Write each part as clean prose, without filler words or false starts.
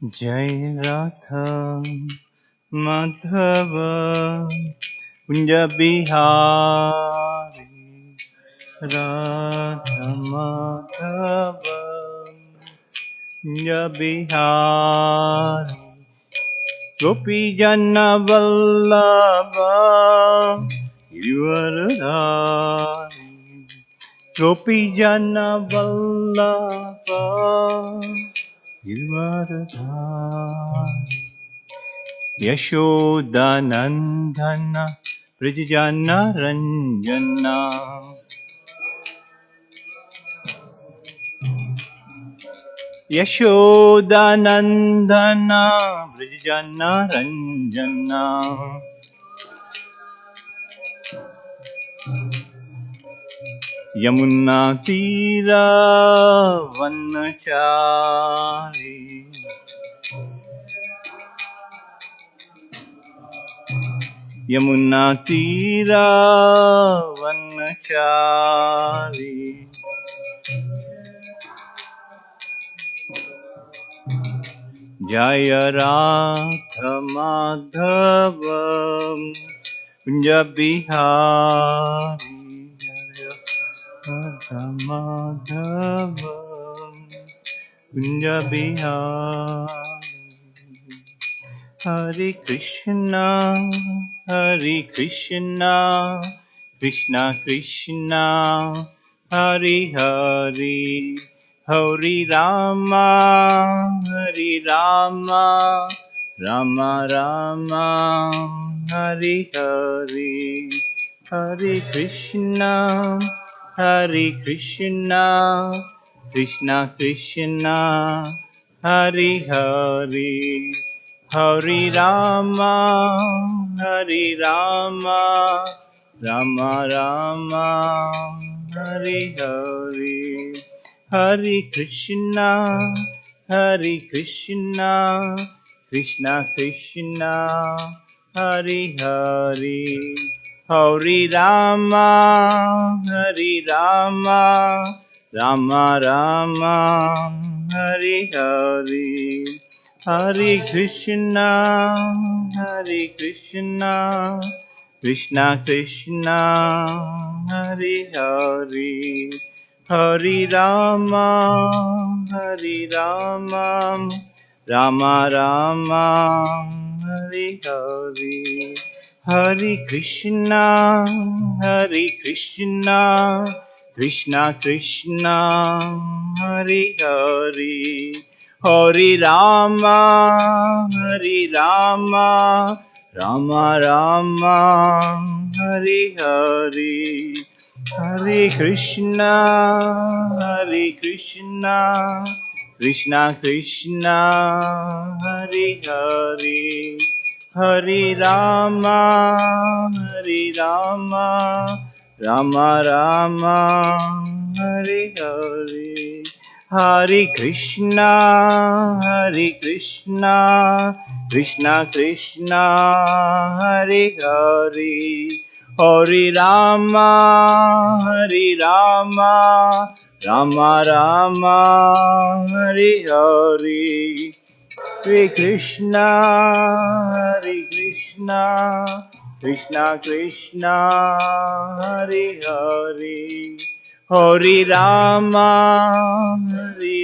जय राधा माधव कुंज बिहारी राधा माधव कुंज बिहारी गोपी जन वल्लभ गिरिवरधारी गोपी जन वल्लभ गिरिवरधारी यशोदानंदन ब्रजजन रंजना यशोदानंदन ब्रजजन रंजना यमुना तीरा वनचारी यमुना तीरा वनचारी जय राधा माधव कुंज बिहारी जय राधा माधव कुंज बिहारी हरे कृष्णा कृष्णा कृष्णा हरे हरे हरे रामा राम राम हरे हरे हरे कृष्णा कृष्णा कृष्णा हरे हरे हरे राम राम राम हरे हरे हरे कृष्णा कृष्णा कृष्णा हरे हरे हरे राम राम राम हरे हरे हरे कृष्णा कृष्णा कृष्णा हरे हरे हरे राम राम राम हरे हरे हरे कृष्णा कृष्णा कृष्णा हरे हरे हरे राम राम हरे हरे हरे कृष्णा कृष्णा कृष्णा हरे हरे हरे राम राम हरे हरे हरे कृष्णा कृष्णा कृष्णा हरे हरे हरे राम राम हरे हरे हरे कृष्णा कृष्णा हरे हरे हरे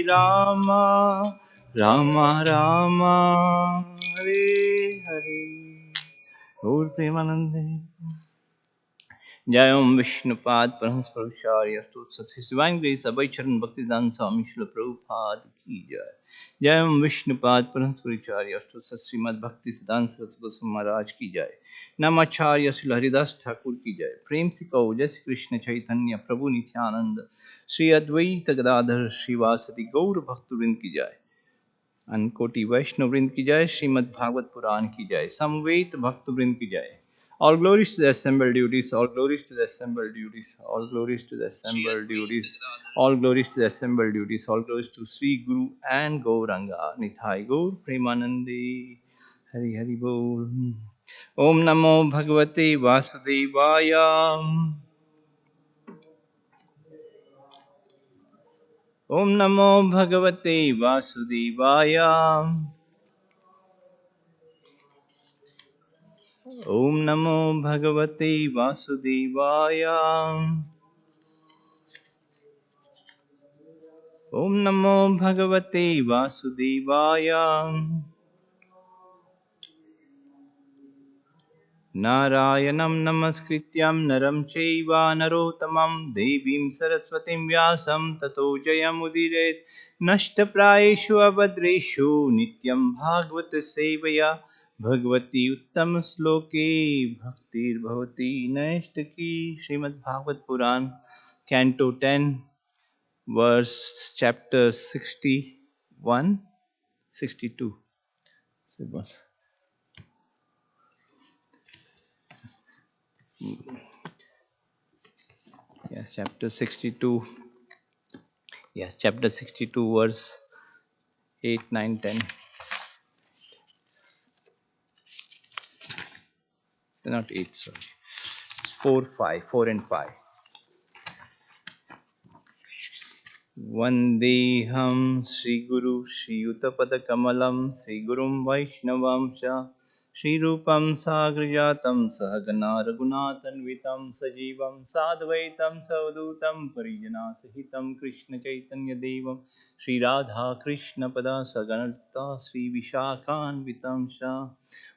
राम राम राम हरे हरे गौर प्रेमानंदे जय ओम विष्णुपाद परमहंस प्रभुचार्य सत्य शिवांग सबै चरण भक्तिदान स्वामी शिल प्रभुपाद की जय जय ओम विष्णुपाद परमहंस प्रभुचार्य सत्य श्रीमद् भक्ति सिद्धांत सरस्वती गोस्वामी महाराज की जय नमाचार्य श्री हरिदास ठाकुर की जय प्रेम से कहो जय श्री कृष्ण चैतन्य प्रभु नित्यानंद श्री अद्वैत गदाधर श्रीवासदि गौर भक्तवृंद की जय अनकोटि वैष्णव वृंद की जय श्रीमद् भागवत पुराण की जय समवेत भक्त वृंद की जय all glories to the assembled deities, all glories to the assembled deities, all glories to the assembled deities, all glories to the assembled deities, all glories to Sri Guru and Gauranga Nithai Gaur Premanande Hari Hari Bol Om Namo Bhagavate Vasudevaya Om Namo Bhagavate Vasudevaya Om Namo Bhagavate Vasudevaya. Om Namo Bhagavate Vasudevaya. Narayanam Namaskrityam Naram Chaiva Narottamam Devim Saraswatim Vyasam Tato Jayamudire Nashtaprayeshu Abhadreshu Nityam Bhagavata Sevaya Bhagavati Uttam Sloke Bhaktir Bhavati Naishtaki. Srimad Bhagavat Puran Canto 10 verse chapter 61 62. Yeah, chapter 62. Yeah, chapter 62, verse 8, 9, 10. Not 8, sorry. It's 4, 5, 4 and 5. Vandeham Sri Guru Sri Yuttapadakamalam Sri Gurum Vaishnavam Cha Sri Rupam Sagrajatam Sahagana Raghunathan Sajivam Sadvaitam Savdutam Parijana Sahitam Krishna Chaitanya Devam Sri Radha Krishna Pada Saganata Sri Vishakhan Vitamsha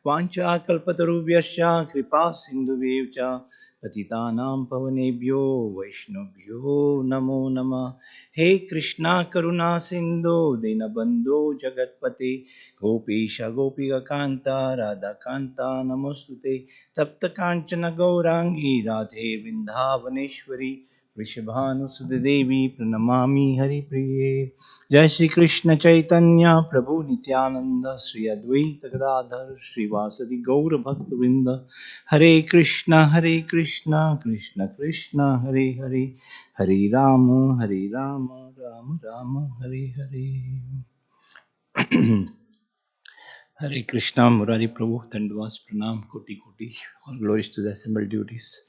Vancha Kalpatarubhyascha Kripa Sindhuvevcha Patitanam Pavanebhyo Vaishnavyo Namo Namah. He Krishna Karuna Sindhu Dinabandhu Jagatpate Gopesha Gopika Kanta Radha Kanta Namostute Tapta Kanchana Gaurangi Radhe Vindhavaneshwari Vrishabhanu Devi Pranamami Hari Priye. Jai Shri Krishna Chaitanya Prabhu Nityananda Sri Advaita Gadadhar Sri Vasadi Gaura Bhakta Vrinda. Hare Krishna Krishna Krishna Hare Hare Hare Rama, Rama Rama, Hare Hare. Hare Krishna, Murari Prabhu, Dandavas, Pranam, Koti Koti. All glories to the assembled duties.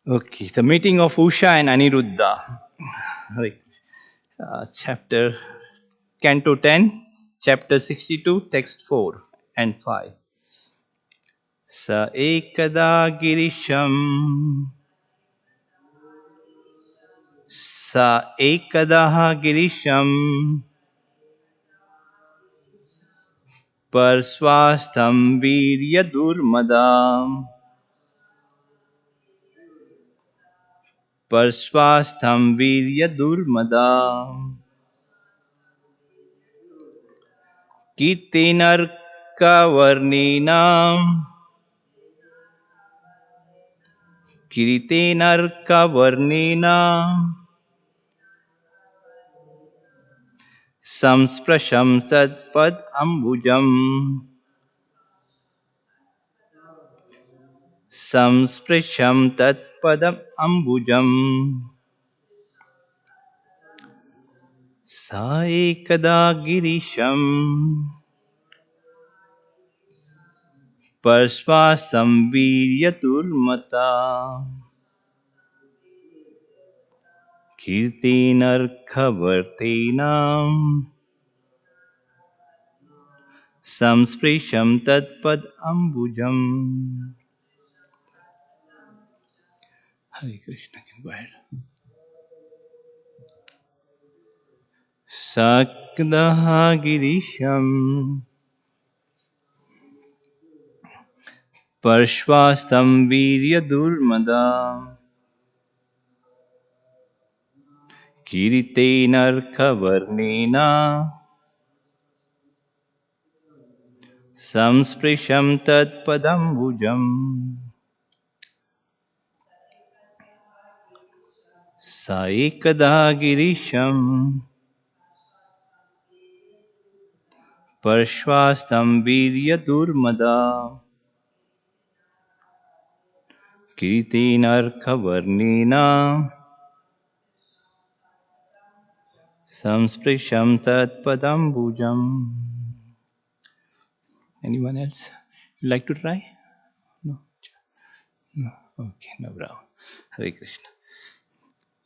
Okay, the meeting of Usha and Aniruddha. Chapter, Canto 10, Chapter 62, Text 4 and 5. Sa ekada girisham Sa ekadaha girisham Parsvastham virya durmadam Parsvastham virya durmadam Kirtinarka varninam Kirtinarka varninam Samsprasham satpad ambujam Samsprasham tatpadam ambujam Saekada girisham Parsvastam viryaturmata Kirtinarkhavartenam Samsprisham tatpad ambujam. Hare Krishna, can go ahead. Sakdaha girisham Parshvastam viryadurmada Kiritenarkhavarnena Samsprisham tatpadambujam. Saikada girisham Parshvastam viryadurmada Kirtinarkhavarnena Samsprisham tatpadambujam. Anyone else? You like to try? No? No? Okay, no problem. Hare Krishna.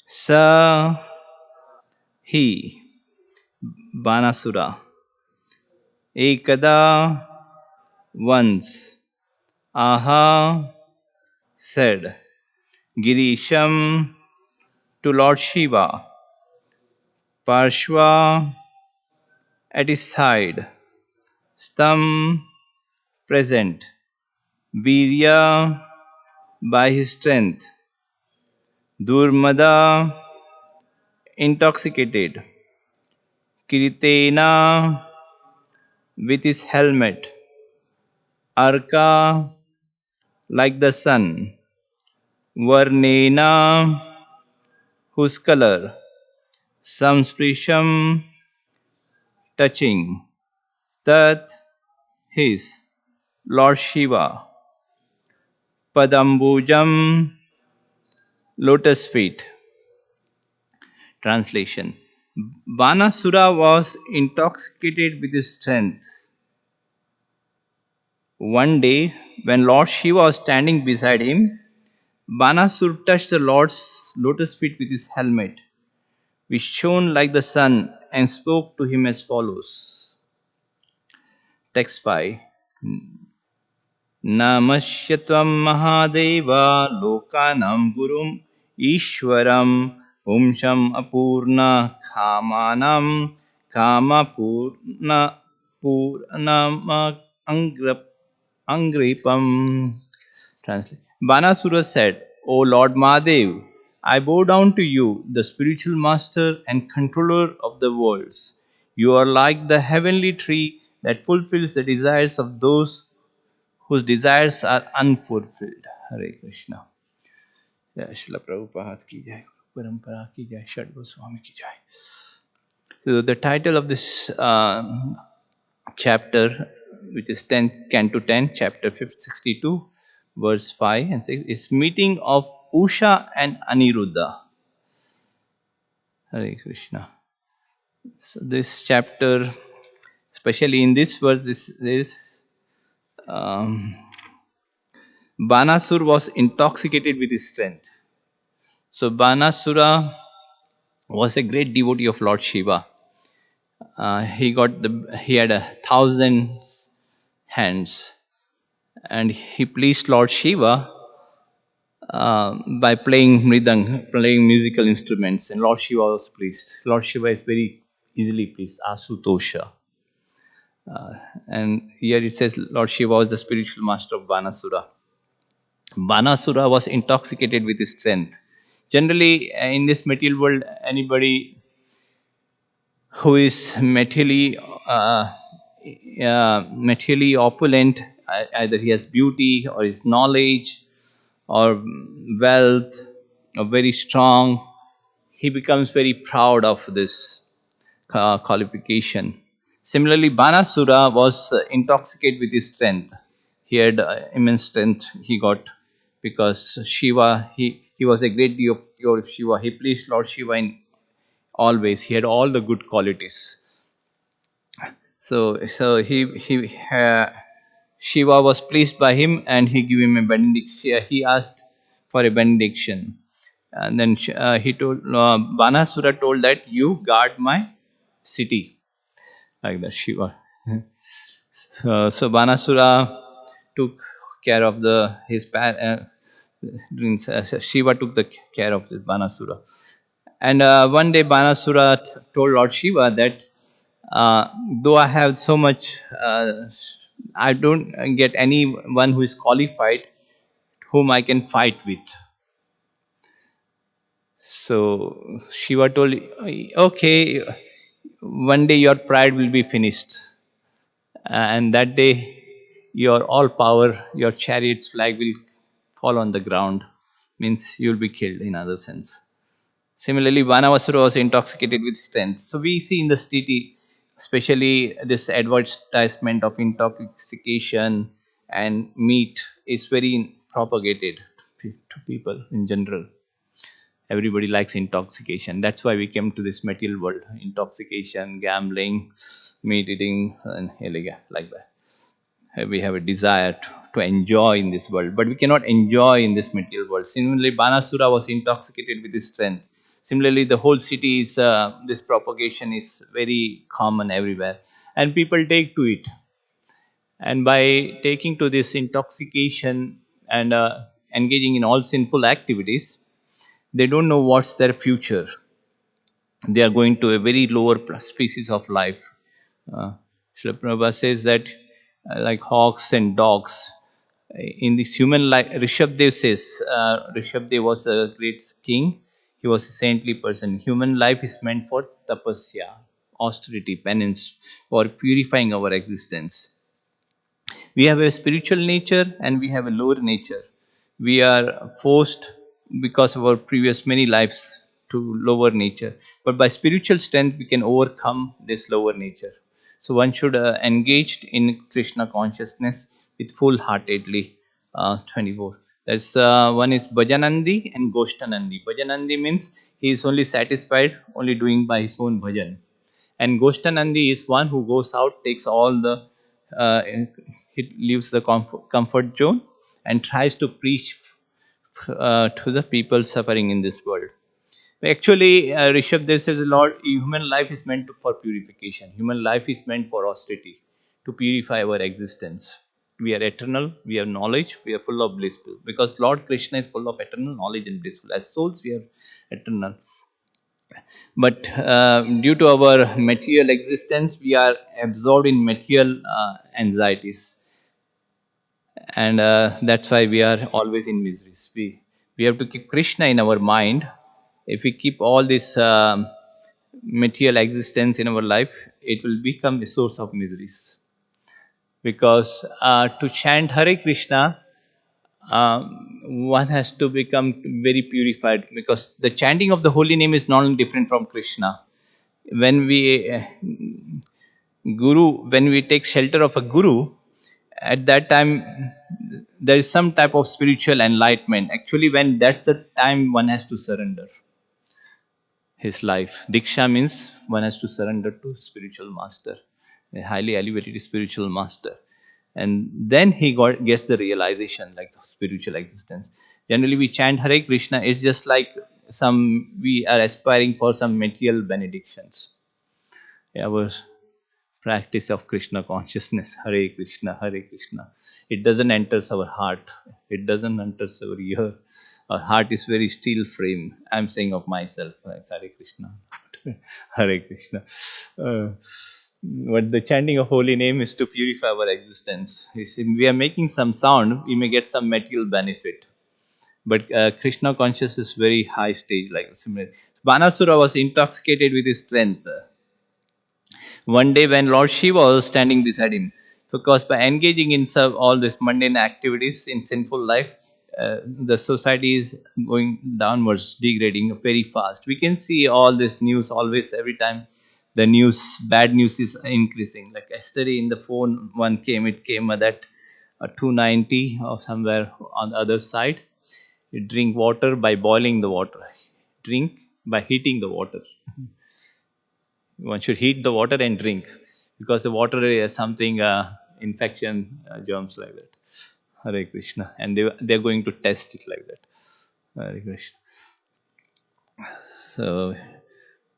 Sa he Banasura Ekada once Aha said Girisham to Lord Shiva, Parshva at his side, Stam present, Virya by his strength, Durmada intoxicated, Kiritena with his helmet, Arka like the sun, Varnena whose color, Samsprisham touching, Tat his, Lord Shiva, Padambujam lotus feet. Translation: Banasura was intoxicated with his strength. One day, when Lord Shiva was standing beside him, Banasur touched the Lord's lotus feet with his helmet, which shone like the sun, and spoke to him as follows. Text 5. Namashya Mahadeva Lokanam Gurum Ishwaram Pumsham Apurna Kamanam Kamapurna Purnama Angripam. Translate. Banasura said, O Lord Mahadev, I bow down to you, the spiritual master and controller of the worlds. You are like the heavenly tree that fulfills the desires of those whose desires are unfulfilled. Hare Krishna. Jai Srila Prabhupada ki jai, Parampara ki jai, Shad Goswami ki jai. So the title of this chapter, which is 10, Canto 10, chapter 62, verse 5 and 6, is Meeting of Usha and Aniruddha. Hare Krishna. So this chapter, especially in this verse, Banasur was intoxicated with his strength. So Banasura was a great devotee of Lord Shiva. He had 1,000 hands, and he pleased Lord Shiva by playing mridang, playing musical instruments, and Lord Shiva was pleased. Lord Shiva is very easily pleased, Asutosha. And here it says Lord Shiva was the spiritual master of Banasura. Banasura was intoxicated with his strength. Generally, in this material world, anybody who is materially opulent, either he has beauty or his knowledge or wealth or very strong, he becomes very proud of this qualification. Similarly, Banasura was intoxicated with his strength. He had immense strength he got because Shiva, he was a great devotee of Shiva. He pleased Lord Shiva in always. He had all the good qualities. So Shiva was pleased by him, and he gave him a benediction. He asked for a benediction, and then he told Banasura told that you guard my city, like that Shiva. So Banasura took care of Shiva took the care of this Banasura. And one day Banasura told Lord Shiva that though I have so much, I don't get anyone who is qualified whom I can fight with. So Shiva told, okay, one day your pride will be finished. And that day your all power, your chariot's flag will fall on the ground. Means you'll be killed in other sense. Similarly, Vanavasura was intoxicated with strength. So we see in the stiti, especially this advertisement of intoxication and meat is very propagated to people in general. Everybody likes intoxication. That's why we came to this material world. Intoxication, gambling, meat eating, and like that. We have a desire to enjoy in this world, but we cannot enjoy in this material world. Similarly, Banasura was intoxicated with his strength. Similarly, the whole city is this propagation is very common everywhere, and people take to it. And by taking to this intoxication and engaging in all sinful activities, they don't know what's their future. They are going to a very lower species of life. Uh, Srila Prabhupada says that like hawks and dogs, in this human life, Rishabdev says, Rishabdev was a great king. He was a saintly person. Human life is meant for tapasya, austerity, penance, for purifying our existence. We have a spiritual nature and we have a lower nature. We are forced because of our previous many lives to lower nature, but by spiritual strength we can overcome this lower nature. So one should engage in Krishna consciousness with full heartedly. 24, that's one is Bhajanandi and Goshtanandi. Bhajanandi means he is only satisfied only doing by his own bhajan, and Goshtanandi is one who goes out, takes all the, uh, he leaves the comfort zone and tries to preach to the people suffering in this world. Actually, Rishabh, says, Lord, human life is meant for purification. Human life is meant for austerity, to purify our existence. We are eternal, we have knowledge, we are full of blissful. Because Lord Krishna is full of eternal knowledge and blissful. As souls, we are eternal. But due to our material existence, we are absorbed in material anxieties, and that's why we are always in miseries. We have to keep Krishna in our mind. If we keep all this material existence in our life, it will become a source of miseries. Because to chant Hare Krishna, one has to become very purified, because the chanting of the holy name is not different from Krishna. When we when we take shelter of a guru, at that time there is some type of spiritual enlightenment. Actually, when that's the time one has to surrender his life. Diksha means one has to surrender to spiritual master, a highly elevated spiritual master. And then gets the realization like the spiritual existence. Generally, we chant Hare Krishna, it's just like we are aspiring for some material benedictions. Our practice of Krishna consciousness, Hare Krishna, Hare Krishna. It doesn't enter our heart. It doesn't enter our ear. Our heart is very still frame. I'm saying of myself, like, Hare Krishna, Hare Krishna. Uh, but the chanting of holy name is to purify our existence. You see, we are making some sound, we may get some material benefit. But Krishna consciousness is very high stage, like similar. Banasura was intoxicated with his strength one day when Lord Shiva was standing beside him. Because by engaging in all these mundane activities in sinful life, the society is going downwards, degrading very fast. We can see all this news always, every time the news, bad news is increasing. Like yesterday in the phone, it came that 290 or somewhere on the other side. You drink water by boiling the water. Drink by heating the water. One should heat the water and drink, because the water is something infection germs like that. Hare Krishna, and they're going to test it like that. Hare Krishna. So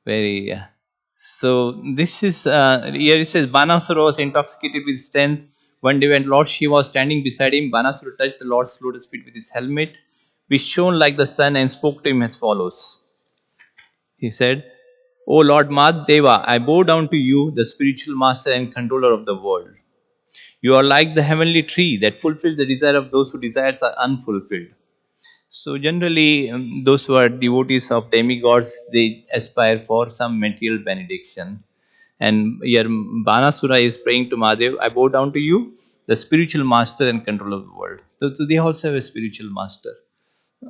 very. So this is here it says Banasura was intoxicated with strength. One day when Lord Shiva was standing beside him, Banasura touched the Lord's lotus feet with his helmet, which shone like the sun, and spoke to him as follows. He said, O Lord Madheva, I bow down to you, the spiritual master and controller of the world. You are like the heavenly tree that fulfills the desire of those whose desires are unfulfilled. So generally, those who are devotees of demigods, they aspire for some material benediction. And here Banasura is praying to Mahadev, I bow down to you, the spiritual master and controller of the world. So they also have a spiritual master.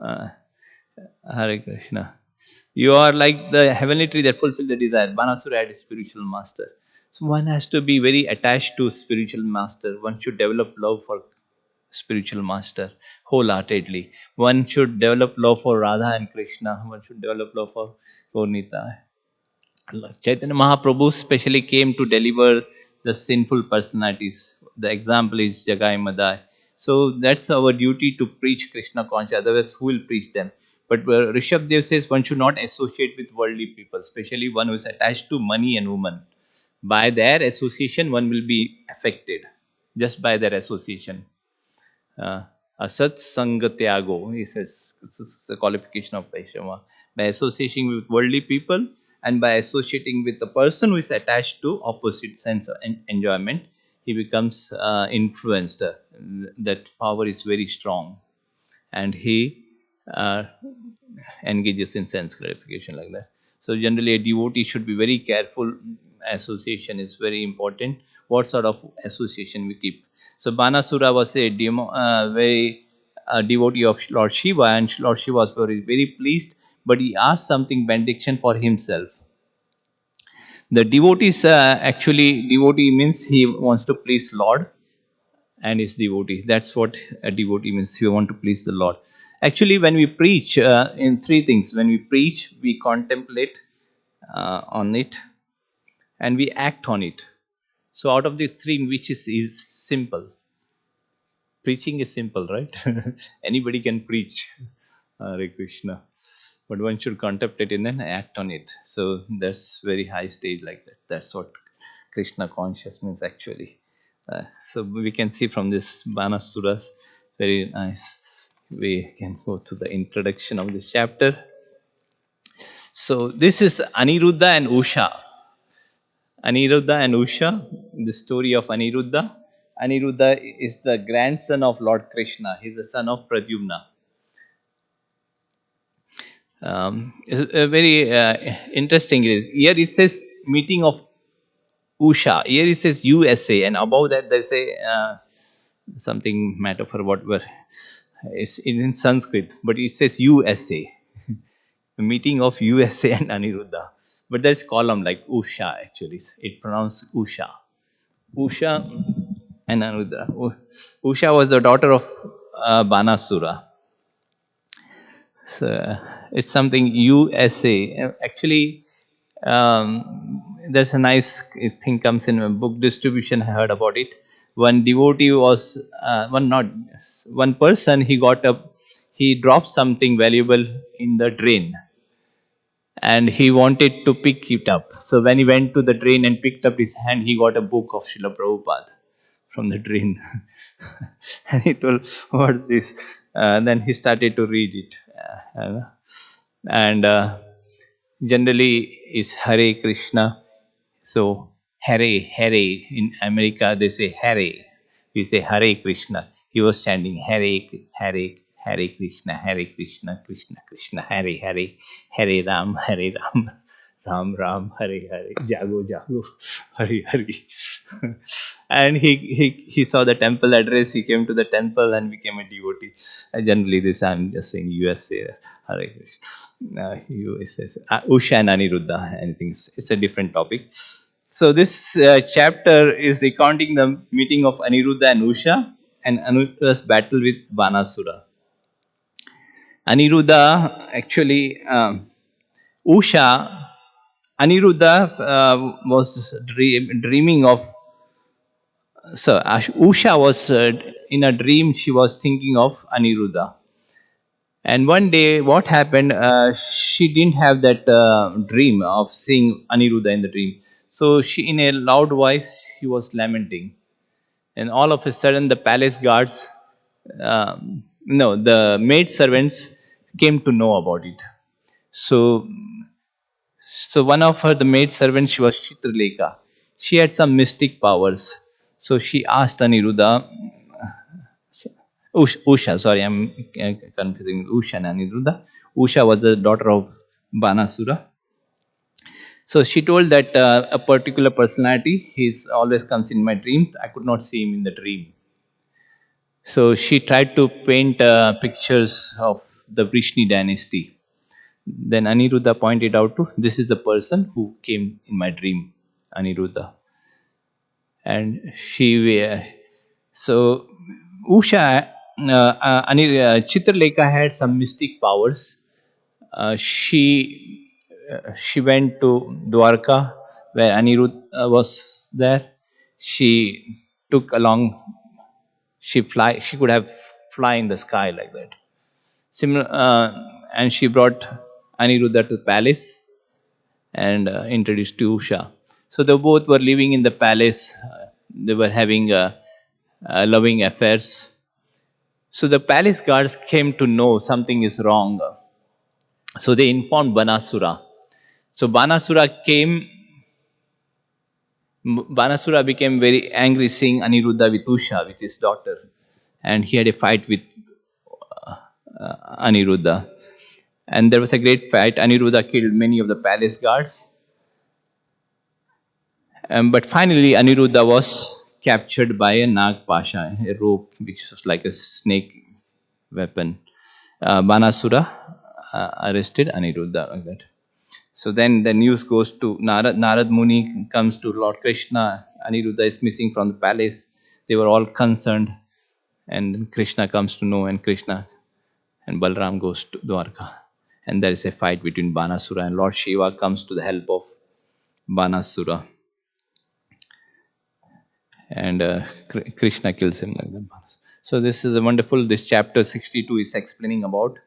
Uh, Hare Krishna. You are like the heavenly tree that fulfill the desire. Banasura had a spiritual master. So one has to be very attached to spiritual master. One should develop love for spiritual master wholeheartedly. One should develop love for Radha and Krishna. One should develop love for Gaurnita. Chaitanya Mahaprabhu specially came to deliver the sinful personalities. The example is Jagai Madai. So that's our duty to preach Krishna consciousness. Otherwise, who will preach them? But Rishabh Dev says one should not associate with worldly people, especially one who is attached to money and woman. By their association, one will be affected. just by their association. Uh, Asat Sangatyago, he says, this is the qualification of Vaishnava. By associating with worldly people and by associating with the person who is attached to opposite sense of enjoyment, he becomes influenced. That power is very strong, and he uh, engages in sense gratification like that. So generally, a devotee should be very careful. Association is very important. What sort of association we keep? So Banasura was a very devotee of Lord Shiva, and Lord Shiva was very pleased. But he asked something benediction for himself. The devotees actually devotee means he wants to please Lord and his devotee. That's what a devotee means. You want to please the Lord. Actually, when we preach, in three things: when we preach, we contemplate on it, and we act on it. So, out of the three, which is simple? Preaching is simple, right? Anybody can preach. Hare Krishna. But one should contemplate it and act on it. So that's very high stage like that. That's what Krishna conscious means actually. So we can see from this Banasuras, very nice. We can go to the introduction of this chapter. So this is Aniruddha and Usha. Aniruddha and Usha, the story of Aniruddha. Aniruddha is the grandson of Lord Krishna. He's the son of Pradyumna. It's very interesting. Is here it says meeting of Usha. Here it says USA, and above that there's a something metaphor. Whatever it's in Sanskrit, but it says USA. Meeting of USA and Aniruddha. But there's column like Usha actually. It pronounced Usha. Usha and Aniruddha. Usha was the daughter of Banasura. So it's something USA. Actually, there's a nice thing comes in a book distribution. I heard about it. One devotee was one person. He dropped something valuable in the drain, and he wanted to pick it up. So when he went to the drain and picked up his hand, he got a book of Srila Prabhupada from the drain. And he told, "What's this?" Then he started to read it. And generally, is Hare Krishna. So, Hare, Hare. In America, they say Hare. We say Hare Krishna. He was chanting Hare, Hare, Hare Krishna, Hare Krishna, Krishna Krishna, Hare Hare, Hare Ram, Hare Ram, Ram Ram, Hare Hare, Jago Jago, Hare Hare. And he saw the temple address. He came to the temple and became a devotee. Generally, this I'm just saying USA, Hare Krishna. USA, Usha and Aniruddha. Anything? It's a different topic. So this chapter is recounting the meeting of Aniruddha and Usha and Aniruddha's battle with Banasura. Aniruddha actually, Usha, Aniruddha was dreaming of. So Usha was in a dream. She was thinking of Aniruddha. And one day, what happened? She didn't have that dream of seeing Aniruddha in the dream. So she, in a loud voice, she was lamenting. And all of a sudden, the palace guards, no, the maid servants came to know about it. So, so one of her, the maid servants, she was Chitralekha. She had some mystic powers. So she asked Aniruddha, Usha, sorry, I'm confusing Usha and Aniruddha. Usha was the daughter of Banasura. So she told that a particular personality, he's always comes in my dreams. I could not see him in the dream. So she tried to paint pictures of the Vrishni dynasty. Then Aniruddha pointed out to this is the person who came in my dream, Aniruddha. And she, so Usha, Chitralekha had some mystic powers. She went to Dwarka where Aniruddha was there. She took along. She could have fly in the sky like that. Similar, and she brought Aniruddha to the palace and introduced to Usha. So they both were living in the palace. They were having loving affairs. So the palace guards came to know something is wrong. So they informed Banasura. So Banasura became very angry seeing Aniruddha with Usha, with his daughter, and he had a fight with Aniruddha. And there was a great fight. Aniruddha killed many of the palace guards. But finally, Aniruddha was captured by a Nag Pasha, a rope which was like a snake weapon. Banasura arrested Aniruddha like that. So then the news goes to Narad. Narad Muni comes to Lord Krishna. Aniruddha is missing from the palace. They were all concerned. And then Krishna comes to know, and Krishna and Balram goes to Dwarka. And there is a fight between Banasura, and Lord Shiva comes to the help of Banasura. And Krishna kills him like that. So this is a wonderful. This chapter 62 is explaining about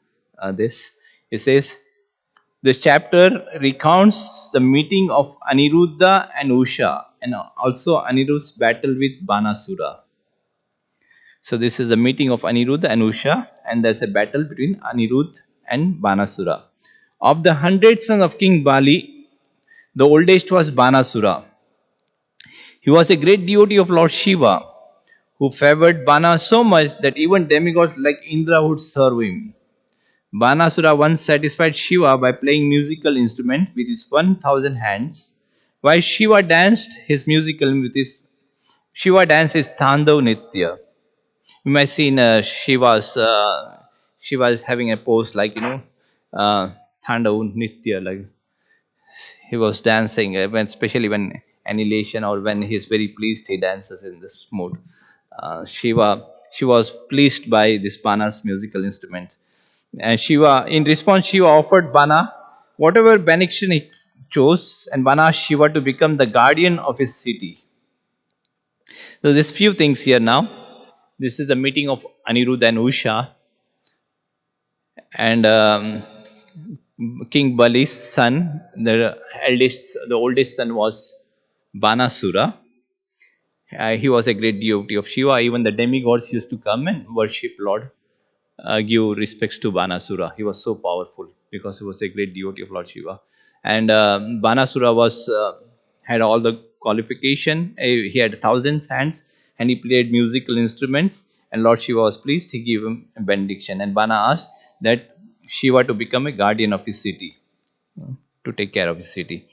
this. It says this chapter recounts the meeting of Aniruddha and Usha, and also Aniruddha's battle with Banasura. So this is the meeting of Aniruddha and Usha, and there's a battle between Aniruddha and Banasura. Of the 100 sons of King Bali, the oldest was Banasura. He was a great devotee of Lord Shiva, who favored Bana so much that even demigods like Indra would serve him. Banasura once satisfied Shiva by playing musical instrument with his 1,000 hands, while Shiva danced his musical with his Shiva dances Tandav Nitya. You might see in Shiva is having a pose like Tandav Nitya, like he was dancing when, especially when annihilation or when he's very pleased, he dances in this mode. She was pleased by this Bana's musical instrument, and Shiva, in response, Shiva offered Bana whatever benediction he chose, and Bana asked Shiva to become the guardian of his city. So there's few things here now. This is the meeting of Aniruddha and Usha, and King Bali's son, the oldest son was Banasura. He was a great devotee of Shiva. Even the demigods used to come and worship Lord, give respects to Banasura. He was so powerful because he was a great devotee of Lord Shiva. And Banasura had all the qualification. He had 1,000 hands, and he played musical instruments. And Lord Shiva was pleased. He gave him a benediction. And Bana asked that Shiva to become a guardian of his city, to take care of his city.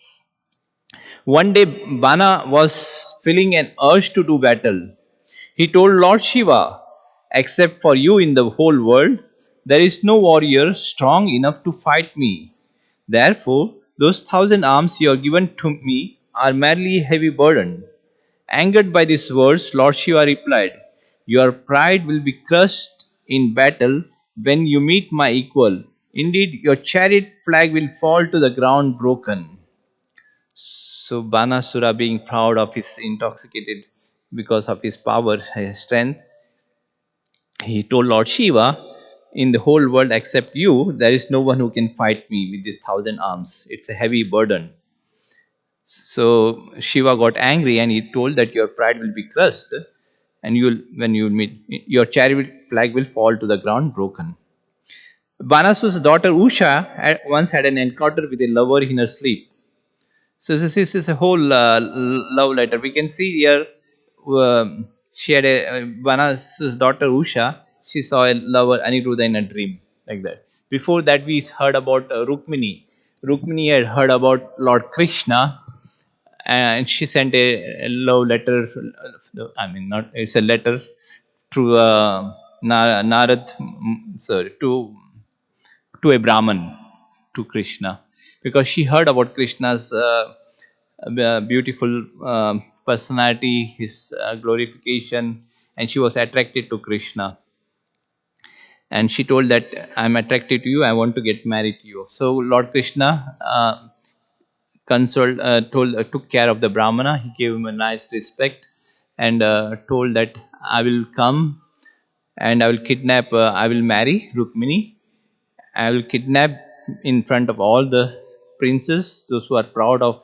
One day, Bana was feeling an urge to do battle. He told Lord Shiva, except for you in the whole world, there is no warrior strong enough to fight me. Therefore, those 1,000 arms you have given to me are merely a heavy burden. Angered by these words, Lord Shiva replied, your pride will be crushed in battle when you meet my equal. Indeed, your chariot flag will fall to the ground broken. So Banasura, being proud of his intoxicated because of his power, his strength, he told Lord Shiva, in the whole world except you, there is no one who can fight me with these 1,000 arms. It's a heavy burden. So Shiva got angry and he told that your pride will be crushed, and when you meet, your chariot flag will fall to the ground broken. Banasura's daughter Usha once had an encounter with a lover in her sleep. So this is a whole love letter. We can see here, she had a Vanas's daughter Usha. She saw a lover Aniruddha in a dream like that. Before that, we heard about Rukmini. Rukmini had heard about Lord Krishna, and she sent a love letter. I mean, not it's a letter to Narad, sorry, to a Brahman, to Krishna, because she heard about Krishna's beautiful personality, his glorification, and she was attracted to Krishna. And she told that I'm attracted to you, I want to get married to you. So Lord Krishna took care of the Brahmana. He gave him a nice respect, and told that I will come and I will kidnap, I will marry Rukmini. I will kidnap in front of all the princes, those who are proud of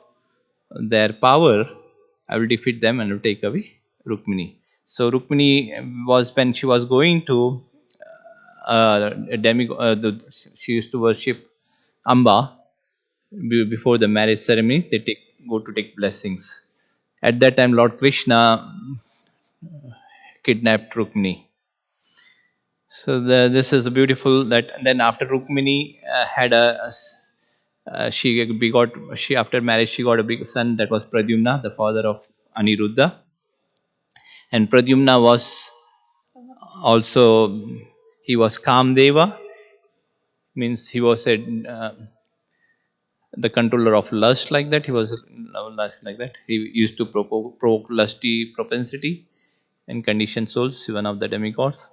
their power. I will defeat them and will take away Rukmini. So Rukmini was, when she was going to a she used to worship Amba. Before the marriage ceremony, they go to take blessings. At that time, Lord Krishna kidnapped Rukmini. So this is beautiful. That, and then after Rukmini had she begot, she after marriage she got a big son, that was Pradyumna, the father of Aniruddha. And Pradyumna was also, he was Kamdeva, means he was a the controller of lust, like that. He was lust, like that. He used to provoke lusty propensity and conditioned souls, one of the demigods.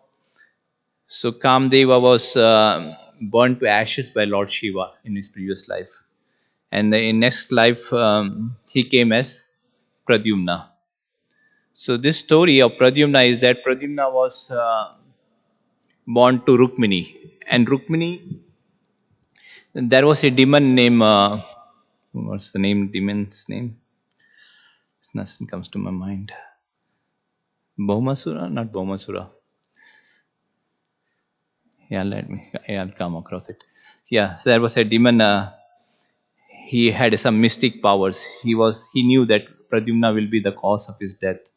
So Kamdeva was burned to ashes by Lord Shiva in his previous life, and in next life he came as Pradyumna. So this story of Pradyumna is that Pradyumna was born to Rukmini, and Rukmini, there was a demon named what's the name? Demon's name? Nothing comes to my mind. Bhaumasura, not Bhaumasura. Yeah, I'll come across it. Yeah, so there was a demon. He had some mystic powers. He knew that Pradyumna will be the cause of his death.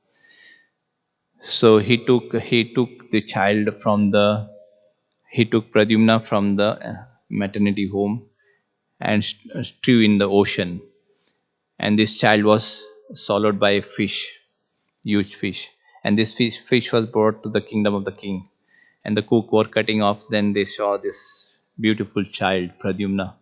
So he took the child from the he took Pradyumna from the maternity home and threw in the ocean. And this child was swallowed by a fish, huge fish. And this fish was brought to the kingdom of the king. And the cook were cutting off. Then they saw this beautiful child, Pradyumna.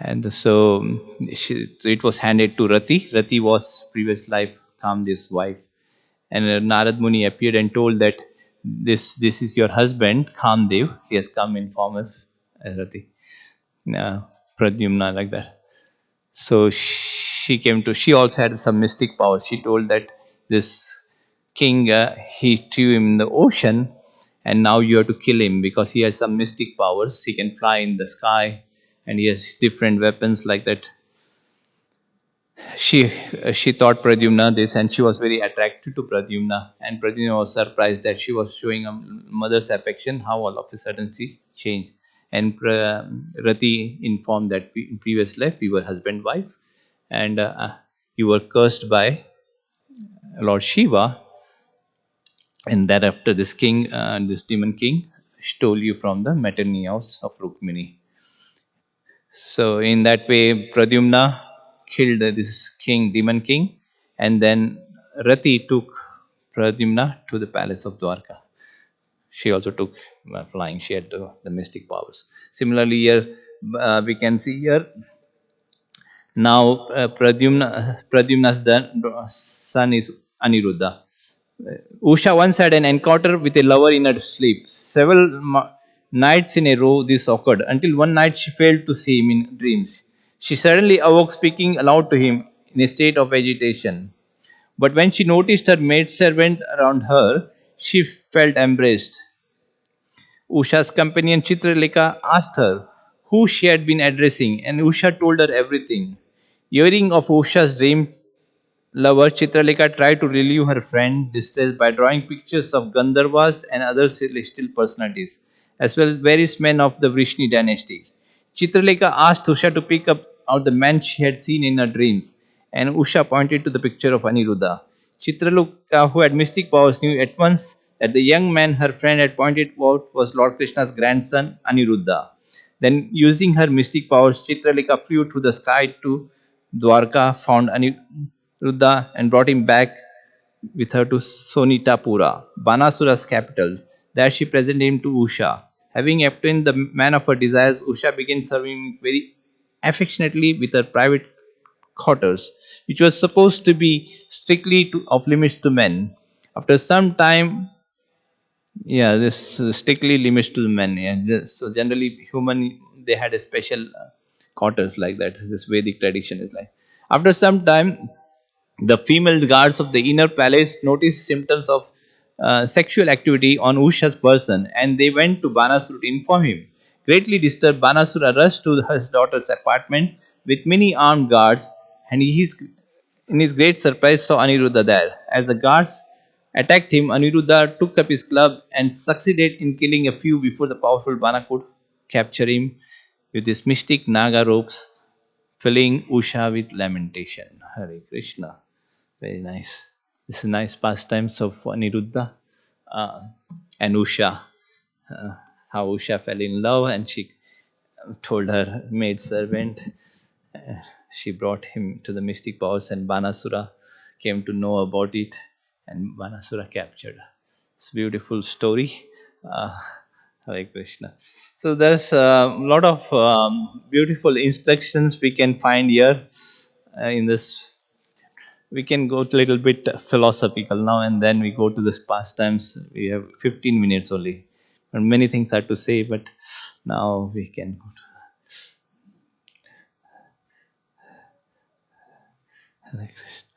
And so it was handed to Rati. Rati was previous life Kamdev's wife. And Narad Muni appeared and told that this is your husband, Kamdev. He has come in form of Rati, Pradyumna, like that. So she also had some mystic powers. She told that this king, he threw him in the ocean, and now you have to kill him because he has some mystic powers. He can fly in the sky, and he has different weapons, like that. She thought Pradyumna this, and she was very attracted to Pradyumna. And Pradyumna was surprised that she was showing a mother's affection. How all of a sudden she changed. And Rati informed that in previous life we were husband wife, and you were cursed by Lord Shiva, and thereafter this king, this demon king, stole you from the maternity house of Rukmini. So in that way, Pradyumna killed this king, demon king, and then Rati took Pradyumna to the palace of Dwarka. She also took flying. She had the mystic powers. Similarly, here we can see here now Pradyumna's son is Aniruddha. Usha once had an encounter with a lover in her sleep. Several nights in a row this occurred, until one night she failed to see him in dreams. She suddenly awoke speaking aloud to him in a state of agitation. But when she noticed her maidservant around her, she felt embraced. Usha's companion Chitralekha asked her who she had been addressing, and Usha told her everything. Hearing of Usha's dream, lover Chitralekha tried to relieve her friend distress by drawing pictures of Gandharvas and other celestial personalities, as well as various men of the Vrishni dynasty. Chitralekha asked Usha to pick up out the man she had seen in her dreams, and Usha pointed to the picture of Aniruddha. Chitralekha, who had mystic powers, knew at once that the young man her friend had pointed out was Lord Krishna's grandson, Aniruddha. Then, using her mystic powers, Chitralekha flew through the sky to Dwarka, found Aniruddha, and brought him back with her to Sonitapura, Banasura's capital. There she presented him to Usha. Having obtained the man of her desires, Usha began serving him very affectionately with her private quarters, which was supposed to be strictly off limits to men. After some time, yeah, this strictly limits to the men. Yeah. So generally, human, they had a special quarters, like that. This Vedic tradition is like. After some time, the female guards of the inner palace noticed symptoms of sexual activity on Usha's person, and they went to Banasura to inform him. Greatly disturbed, Banasura rushed to his daughter's apartment with many armed guards, and in his great surprise saw Aniruddha there. As the guards attacked him, Aniruddha took up his club and succeeded in killing a few before the powerful Bana could capture him with his mystic Naga ropes, filling Usha with lamentation. Hare Krishna. Very nice. This is nice pastimes of Aniruddha uh, and Usha. Uh, how Usha fell in love and she told her maid servant. uh, she brought him to the mystic powers, and Banasura came to know about it, and Banasura captured. It's a beautiful story. Uh, Hare Krishna. So there's a lot of beautiful instructions we can find here in this. We can go a little bit philosophical now, and then we go to this pastimes. We have 15 minutes only, and many things are to say, but now we can go to Hare Krishna.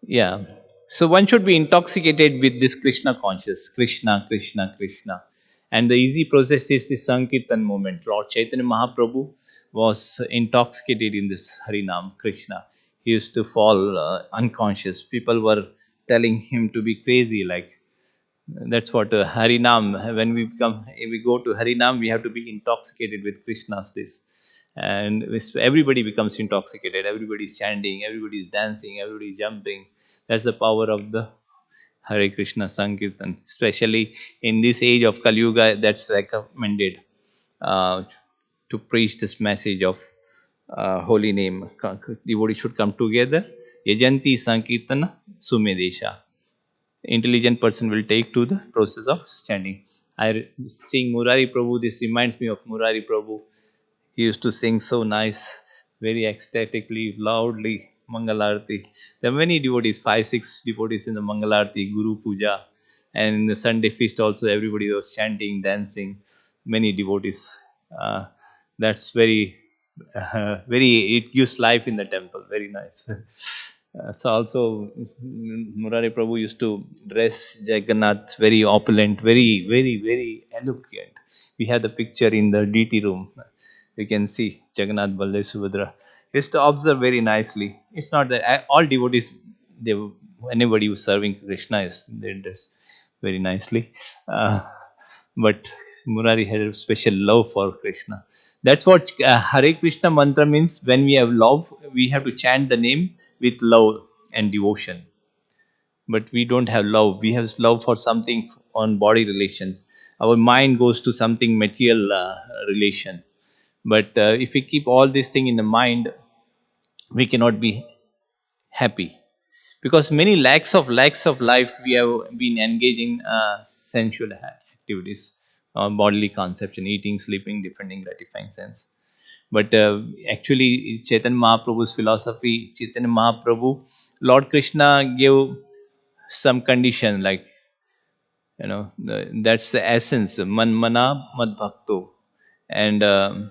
Yeah. So one should be intoxicated with this Krishna conscious, Krishna, Krishna, Krishna. And the easy process is the Sankirtan movement. Lord Chaitanya Mahaprabhu was intoxicated in this Harinam, Krishna. He used to fall unconscious. People were telling him to be crazy, like that's what Harinam. When we go to Harinam, we have to be intoxicated with Krishna's this, and everybody becomes intoxicated. Everybody is chanting, everybody is dancing, everybody is jumping. That's the power of the Hare Krishna Sankirtan, especially in this age of Kali Yuga. That's recommended uh, to preach this message of holy name. Devotees should come together. Yajanti Sankirtana Sumedesha. Intelligent person will take to the process of standing. Sing Murari Prabhu. This reminds me of Murari Prabhu. He used to sing so nice, very ecstatically, loudly, Mangalarti. There are many devotees, five, six devotees in the Mangalarti, Guru Puja, and in the Sunday feast also, everybody was chanting, dancing, many devotees. Uh, that's very, it gives life in the temple, very nice. So also, Murari Prabhu used to dress Jagannath very opulent, very eloquent. We have the picture in the DT room. You can see Jagannath, Baldev, Subhadra. He used to observe very nicely. It's not that all devotees, they, anybody who's serving Krishna is they dress very nicely. But Murari had a special love for Krishna. That's what Hare Krishna mantra means. When we have love, we have to chant the name with love and devotion. But we don't have love. We have love for something on body relations. Our mind goes to something material relation. But if we keep all these things in the mind, we cannot be happy, because many lakhs of life we have been engaging sensual activities, bodily conception, eating, sleeping, defending, gratifying sense. But actually, Chaitanya Mahaprabhu's philosophy, Chaitanya Mahaprabhu, Lord Krishna gave some condition, like that's the essence, man mana mad bhakto, and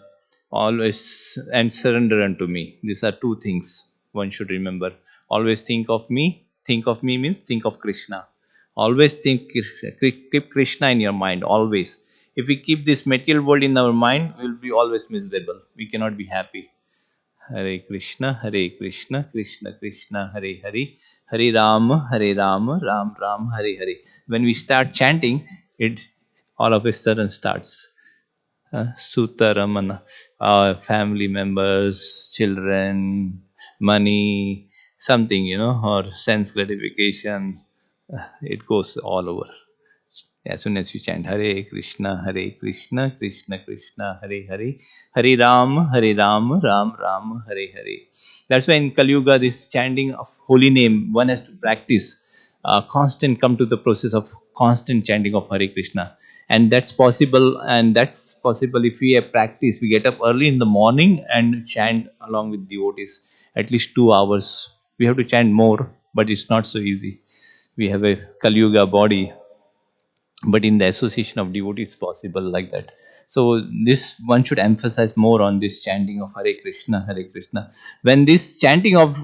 always and surrender unto me. These are two things one should remember. Always think of me means think of Krishna. Always keep Krishna in your mind always. If we keep this material world in our mind, we will be always miserable, we cannot be happy. Hare Krishna, Hare Krishna, Krishna Krishna, Hare Hare, Hare Rama, Hare Rama, Ram Ram, Hare Hare. When we start chanting, it all of a sudden starts. Sutta Ramana, family members, children, money, something, or sense gratification, it goes all over. As soon as you chant Hare Krishna, Krishna Krishna, Hare Hare, Hare Ram, Hare Ram, Ram Ram, Hare Hare. That's why in Kali Yuga, this chanting of holy name, one has to practice constant, come to the process of constant chanting of Hare Krishna. And that's possible if we have practice. We get up early in the morning and chant along with devotees at least 2 hours. We have to chant more, but it's not so easy. We have a Kali Yuga body, but in the association of devotees possible like that. So this one should emphasize more on this chanting of Hare Krishna, Hare Krishna. When this chanting of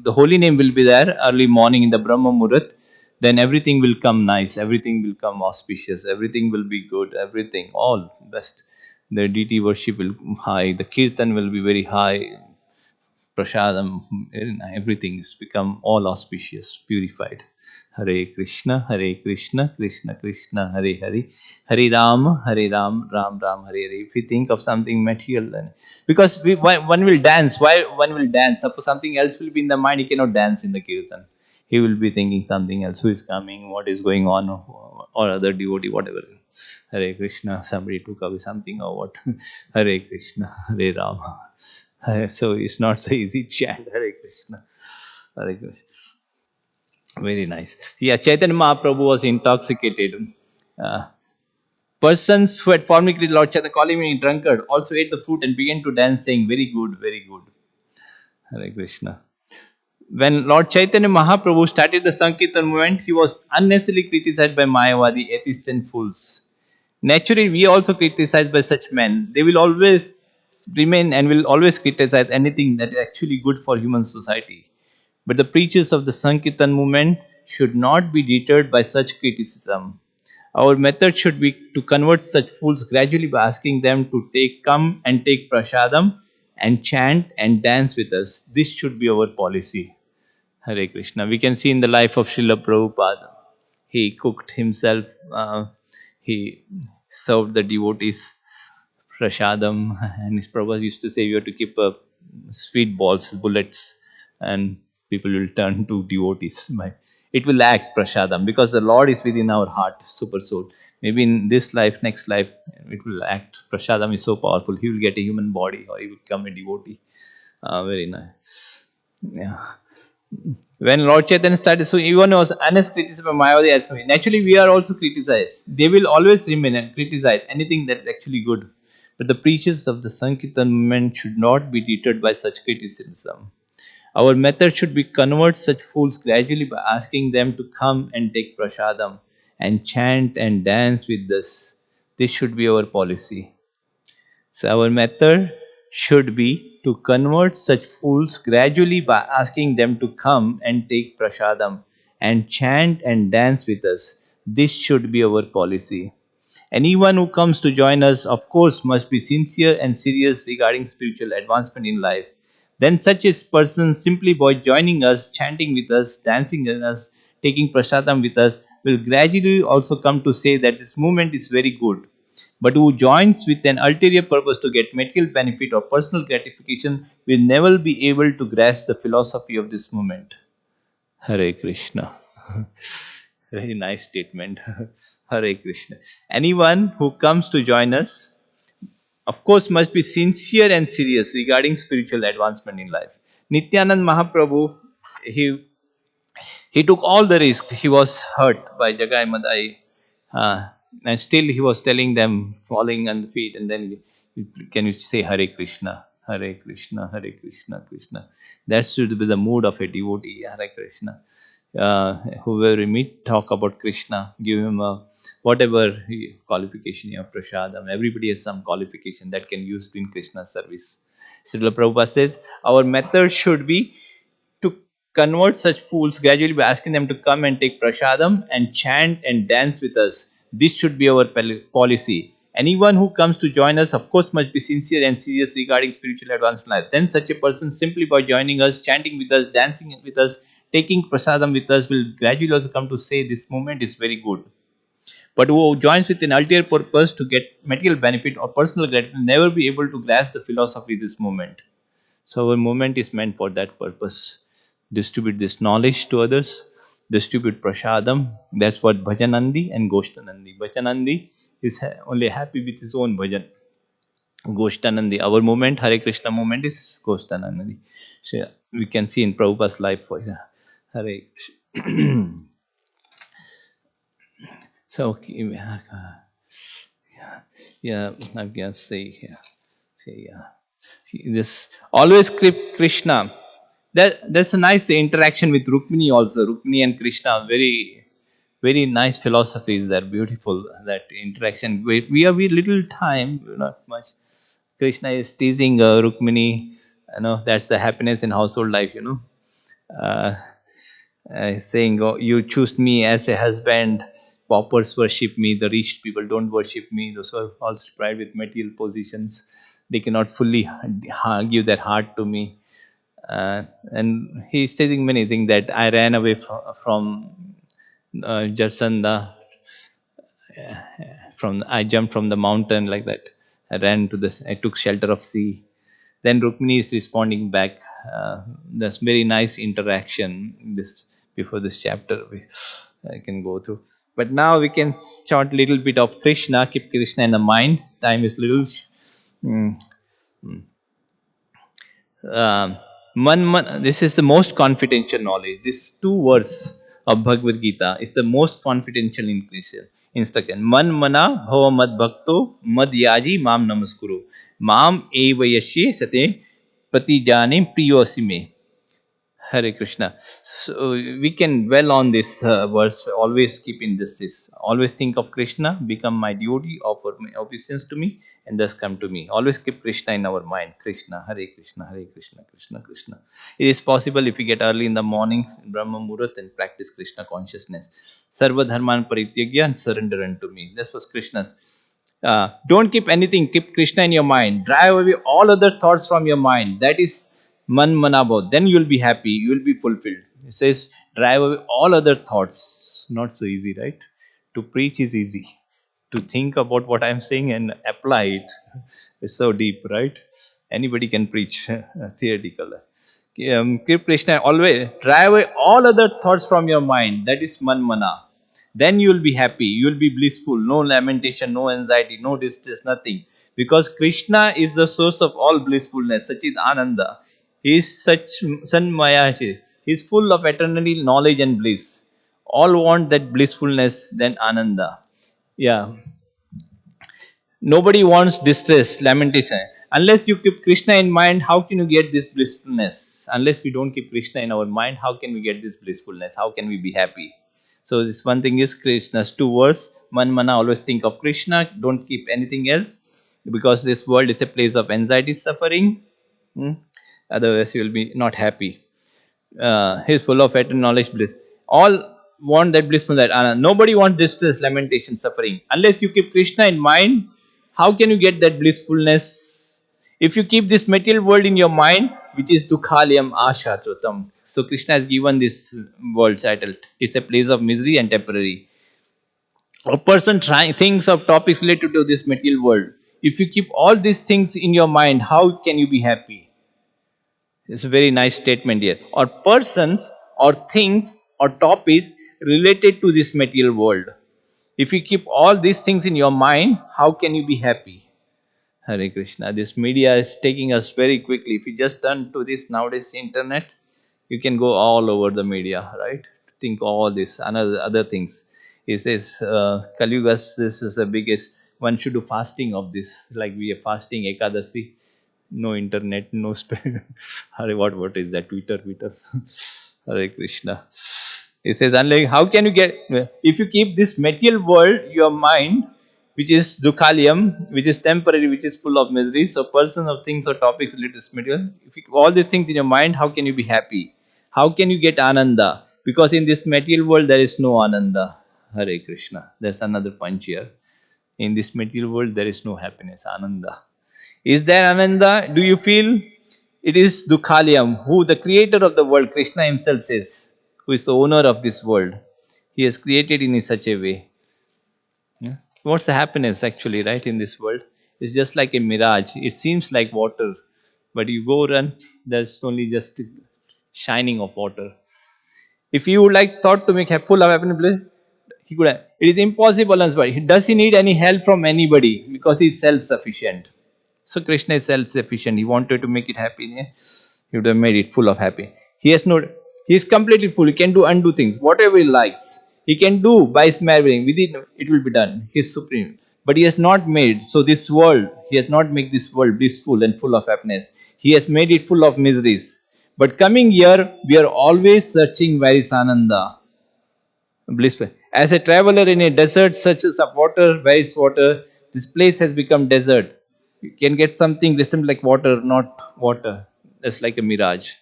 the holy name will be there early morning in the Brahma Muhurat, then everything will come nice, everything will come auspicious, everything will be good, everything all best. The deity worship will high, the kirtan will be very high, prasadam, everything is become all auspicious, purified. Hare Krishna, Hare Krishna, Krishna Krishna, Hare Hare, Hare Ram, Hare Ram, Ram Ram, Hare Hare. If we think of something material, then because one will dance, why one will dance? Suppose something else will be in the mind, he cannot dance in the kirtan. He will be thinking something else, who is coming, what is going on, or other devotee, whatever. Hare Krishna, somebody took away something or what. Hare Krishna, Hare Rama. So it's not so easy chant. Hare Krishna, Hare Krishna. Very nice. Yeah, Chaitanya Mahaprabhu was intoxicated. Uh, Persons who had formerly greeted Lord Chaitanya calling me drunkard also ate the fruit and began to dance, saying, "Very good, very good." Hare Krishna. When Lord Chaitanya Mahaprabhu started the Sankirtan movement, he was unnecessarily criticized by Mayavadi, atheists, and fools. Naturally, we also criticized by such men. They will always remain and will always criticize anything that is actually good for human society. But the preachers of the Sankirtan movement should not be deterred by such criticism. Our method should be to convert such fools gradually by asking them to come and take prasadam and chant and dance with us. This should be our policy. Hare Krishna. We can see in the life of Srila Prabhupada. He cooked himself, he served the devotees prasadam, and his Prabhupada used to say you have to keep sweet balls, bullets, and people will turn to devotees. It will act prasadam because the Lord is within our heart, super soul. Maybe in this life, next life, it will act. Prasadam is so powerful. He will get a human body or he will become a devotee. Very nice. Yeah. When Lord Chaitanya started, so even was honest criticism of Mayavadi as well. Naturally, we are also criticized. They will always remain and criticize anything that is actually good. But the preachers of the Sankirtan movement should not be deterred by such criticism. Our method should be convert such fools gradually by asking them to come and take prasadam and chant and dance with us. This should be our policy. So our method should be to convert such fools gradually by asking them to come and take prasadam and chant and dance with us. This should be our policy. Anyone who comes to join us, of course, must be sincere and serious regarding spiritual advancement in life. Then, such a person, simply by joining us, chanting with us, dancing with us, taking prasadam with us, will gradually also come to say that this movement is very good. But who joins with an ulterior purpose to get material benefit or personal gratification will never be able to grasp the philosophy of this movement. Hare Krishna. Very nice statement. Hare Krishna. Anyone who comes to join us, of course, must be sincere and serious regarding spiritual advancement in life. Nityanand Mahaprabhu, he he took all the risk. He was hurt by Jagai Madai, and still he was telling them, falling on the feet, and then can you say Hare Krishna, Hare Krishna, Hare Krishna, Krishna. That should be the mood of a devotee. Hare Krishna. Whoever we meet, talk about Krishna, give him whatever qualification you have, prasadam. Everybody has some qualification that can be used in Krishna's service. Srila Prabhupada says, our method should be to convert such fools gradually by asking them to come and take prasadam and chant and dance with us. This should be our policy. Anyone who comes to join us, of course, must be sincere and serious regarding spiritual advancement in life. Then, such a person, simply by joining us, chanting with us, dancing with us, taking prasadam with us, will gradually also come to say this movement is very good. But who joins with an ulterior purpose to get material benefit or personal gratification will never be able to grasp the philosophy of this movement. So our movement is meant for that purpose. Distribute this knowledge to others, distribute prasadam. That's what Bhajanandi and Goshtanandi. Bhajanandi is only happy with his own bhajan. Goshtanandi, our movement, Hare Krishna movement is Goshtanandi. So yeah, we can see in Prabhupada's life for Hare Krishna. So yeah, I can say here. Yeah. See, this always keep Krishna. There's a nice interaction with Rukmini also. Rukmini and Krishna, very nice philosophies. They're beautiful. That interaction. We have a little time, not much. Krishna is teasing Rukmini. That's the happiness in household life. Uh, saying, oh, you choose me as a husband. Paupers worship me. The rich people don't worship me. Those who are also pride with material positions, they cannot fully give their heart to me. And he's stating many things that I ran away from Jasanda, from I jumped from the mountain like that. I ran to this. I took shelter of sea. Then Rukmini is responding back. That's very nice interaction. This before this chapter I can go through. But now we can chant little bit of Krishna. Keep Krishna in the mind. Time is little. mm, this is the most confidential knowledge. These two words of Bhagavad Gita is the most confidential instruction. Man mana bhava mad bhakto mad yaji mam namaskuru. Mam eva yashe sate pratijani priyosime. Hare Krishna. So we can dwell on this verse. Always keep in this. Always think of Krishna. Become my devotee. Offer my obeisance to me, and thus come to me. Always keep Krishna in our mind. Krishna, Hare Krishna, Hare Krishna, Krishna Krishna. It is possible if we get early in the morning, in Brahma Muhurat, and practice Krishna consciousness. Sarva dharman parityagya and surrender unto me. This was Krishna's. Don't keep anything. Keep Krishna in your mind. Drive away all other thoughts from your mind. That is man manabo. Then you will be happy. You will be fulfilled. It says, drive away all other thoughts. Not so easy, right? To preach is easy. To think about what I'm saying and apply it is so deep, right? Anybody can preach theoretical. Keep Krishna always. Drive away all other thoughts from your mind. That is man mana. Then you will be happy. You will be blissful. No lamentation, no anxiety, no distress, nothing. Because Krishna is the source of all blissfulness, such is Ananda. He is such Sanmaya. He is full of eternal knowledge and bliss. All want that blissfulness, then Ananda. Yeah. Nobody wants distress, lamentation. Unless you keep Krishna in mind, how can you get this blissfulness? Unless we don't keep Krishna in our mind, how can we get this blissfulness? How can we be happy? So this one thing is Krishna's two words. Man mana, always think of Krishna. Don't keep anything else. Because this world is a place of anxiety, suffering. Hmm? Otherwise you will be not happy. He is full of eternal knowledge, bliss. All want that blissfulness. Nobody wants distress, lamentation, suffering. Unless you keep Krishna in mind, how can you get that blissfulness? If you keep this material world in your mind, which is dukhalyam ashatratam. So Krishna has given this world title. It's a place of misery and temporary. A person trying thinks of topics related to this material world. If you keep all these things in your mind, how can you be happy? It's a very nice statement here. Or persons or things or topics related to this material world. If you keep all these things in your mind, how can you be happy? Hare Krishna. This media is taking us very quickly. If you just turn to this nowadays internet, you can go all over the media, right? Think all this, another other things. He says, Kali Yuga, this is the biggest. One should do fasting of this, like we are fasting Ekadasi. No internet, no Hare, what is that? Twitter. Hare Krishna. He says, unlike how can you get if you keep this material world, your mind, which is dukkhalyam, which is temporary, which is full of misery. So persons or things or topics related to this material. If you keep all these things in your mind, how can you be happy? How can you get ananda? Because in this material world there is no ananda. Hare Krishna. There's another punch here. In this material world there is no happiness, ananda. Is there Ananda? Do you feel? It is Dukhalyam, who the creator of the world, Krishna himself says, who is the owner of this world. He has created in such a way. Yeah. What's the happiness actually, right, in this world? It's just like a mirage. It seems like water, but you go run, there's only just shining of water. If you would like thought to make full of happiness, he could have. It is impossible. Does he need any help from anybody? Because he is self-sufficient. So Krishna is self-sufficient. He wanted to make it happy. Yeah? He would have made it full of happy. He has no. He is completely full. He can do undo things, whatever he likes. He can do by smarrying. Within it will be done. He is supreme. But he has not made so this world. He has not made this world blissful and full of happiness. He has made it full of miseries. But coming here, we are always searching where is Ananda, blissful. As a traveler in a desert searches of water, where is water? This place has become desert. You can get something resembling like water, not water. That's like a mirage.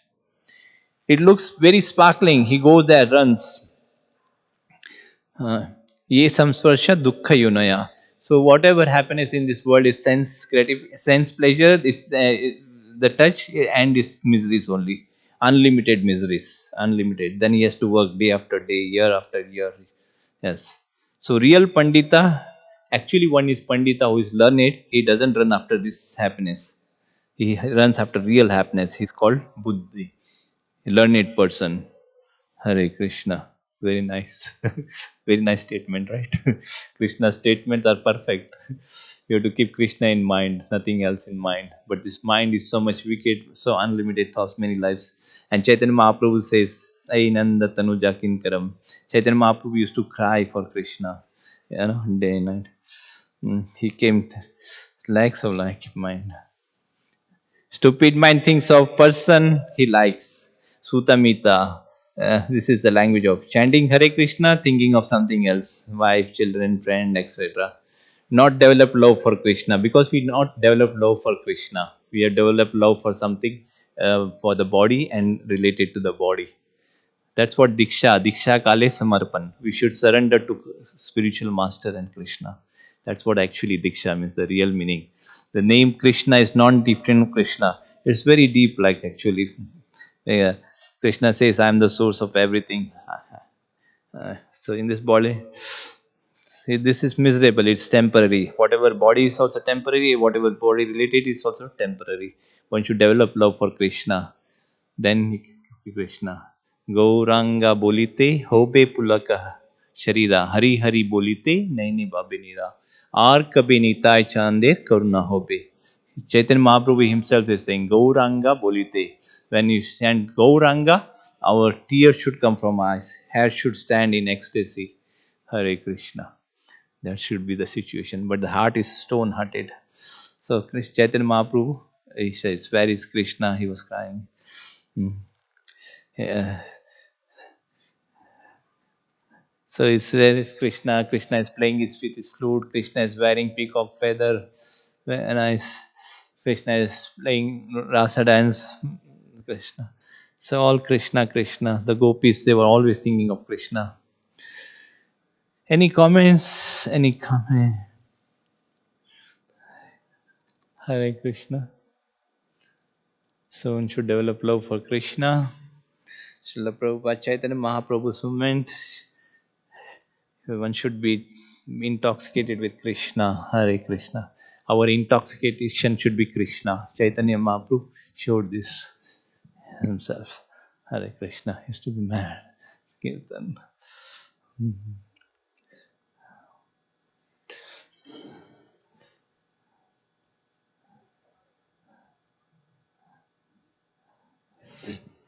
It looks very sparkling. He goes there, runs. Ye samsparsha dukkha yunaya. So whatever happiness in this world is sense pleasure, is the touch and its miseries only. unlimited miseries, unlimited. Then he has to work day after day, year after year. Yes. So real Pandita, actually one is Pandita who is learned. He doesn't run after this happiness. He runs after real happiness. He's called Buddhi, learned person. Hare Krishna. Very nice. Very nice statement, right? Krishna's statements are perfect. You have to keep Krishna in mind, nothing else in mind. But this mind is so much wicked, so unlimited thoughts, many lives. And Chaitanya Mahaprabhu says, Ay Nanda Tanuja Kinkaram. Chaitanya Mahaprabhu used to cry for Krishna, day and night. He came lakhs of like mind. Stupid mind thinks of person he likes. Sutamita. This is the language of chanting Hare Krishna, thinking of something else, wife, children, friend, etc. Not develop love for Krishna, because we not develop love for Krishna. We have developed love for something, for the body and related to the body. That's what Diksha Kale Samarpan. We should surrender to spiritual master and Krishna. That's what actually Diksha means, the real meaning. The name Krishna is non different Krishna. It's very deep, like actually. Yeah. Krishna says, I am the source of everything. So in this body, see, this is miserable, it's temporary. Whatever body is also temporary, whatever body related is also temporary. One should develop love for Krishna. Then he Krishna. Gauranga bolite hobe pulaka sharira. Hari Hari bolite naini babinira. Ar kabe nitai chander karuna hobe. Chaitanya Mahaprabhu himself is saying, Gauranga bolite. When you chant Gauranga, our tears should come from eyes. Hair should stand in ecstasy. Hare Krishna. That should be the situation. But the heart is stone hearted. So Chaitanya Mahaprabhu, he says, where is Krishna? He was crying. Hmm. Yeah. So it's where is Krishna? Krishna is playing with his flute. Krishna is wearing peacock feather. Very nice. Krishna is playing rasa dance. Krishna. So all Krishna, Krishna. The gopis, they were always thinking of Krishna. Any comments? Any comment? Hare Krishna. So one should develop love for Krishna. Srila Prabhupada Chaitanya Mahaprabhu's movement. One should be intoxicated with Krishna. Hare Krishna. Our intoxication should be Krishna. Chaitanya Mahaprabhu showed this himself. Hare Krishna. He used to be mad. Kirtan.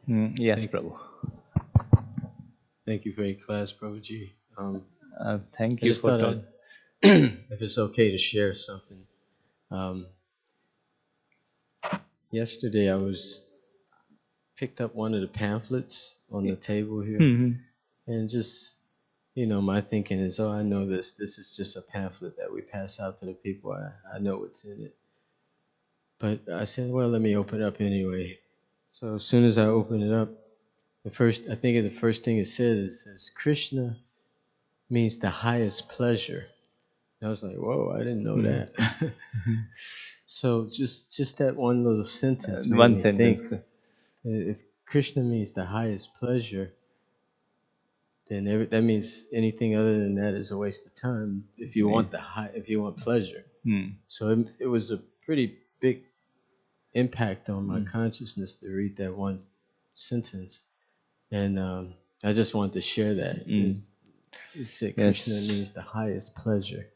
Yes, Prabhu. Thank you for your class, Prabhuji. Thank I you just for thought if it's okay to share something. Yesterday I picked up one of the pamphlets on the table here, and just my thinking is, oh, I know this. This is just a pamphlet that we pass out to the people. I know what's in it. But I said, well, let me open it up anyway. So as soon as I open it up, the first thing it says Krishna means the highest pleasure. And I was like, whoa, I didn't know that. So just that one little sentence made one me sentence. think, if Krishna means the highest pleasure, then that means anything other than that is a waste of time. If you want if you want pleasure, so it was a pretty big impact on my consciousness to read that one sentence, and I just wanted to share that. It said Krishna means the highest pleasure.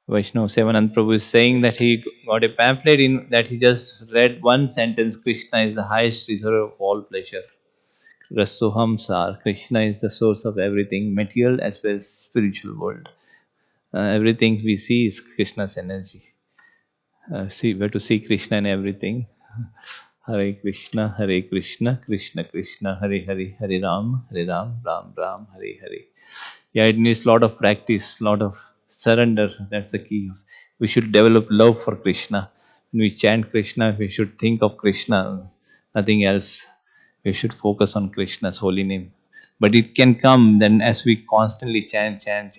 Vaishnav Sevanand Prabhu is saying that he got a pamphlet in that he just read one sentence, Krishna is the highest reservoir of all pleasure. Rasoham Sar. Krishna is the source of everything, material as well as spiritual world. Everything we see is Krishna's energy. We have to see Krishna in everything. Hare Krishna, Krishna Krishna, Hare Hare, Hare Ram, Ram Ram, Hare Hare. Yeah, it needs lot of practice, lot of surrender. That's the key. We should develop love for Krishna. When we chant Krishna, we should think of Krishna, nothing else. We should focus on Krishna's holy name. But it can come then as we constantly chant Hare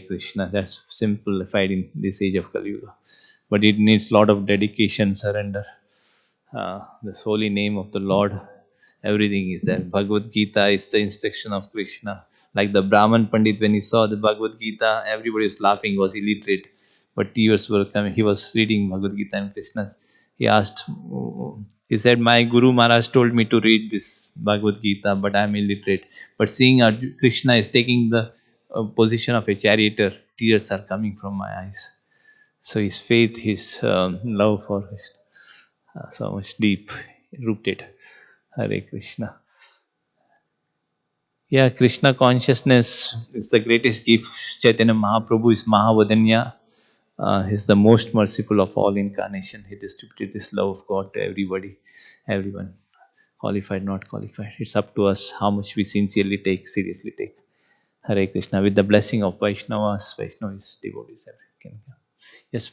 Krishna. That's simplified in this age of Kali Yuga. but it needs lot of dedication, surrender. This holy name of the Lord, everything is there. Bhagavad Gita is the instruction of Krishna. Like the Brahman Pandit, when he saw the Bhagavad Gita, everybody was laughing. He was illiterate, but tears were coming. He was reading Bhagavad Gita, and Krishna, he asked, he said, "My Guru Maharaj told me to read this Bhagavad Gita, but I am illiterate." But seeing Krishna is taking the position of a charioteer, tears are coming from my eyes. So his faith, his love for Krishna, so much deep rooted. Hare Krishna. Yeah, Krishna consciousness is the greatest gift. Chaitanya Mahaprabhu is Mahavadanya. He's the most merciful of all incarnation. He distributed this love of God to everybody, everyone, qualified, not qualified. It's up to us how much we sincerely take, seriously take. Hare Krishna. With the blessing of Vaishnavas, Vaishnavis, devotees, everything. Yes.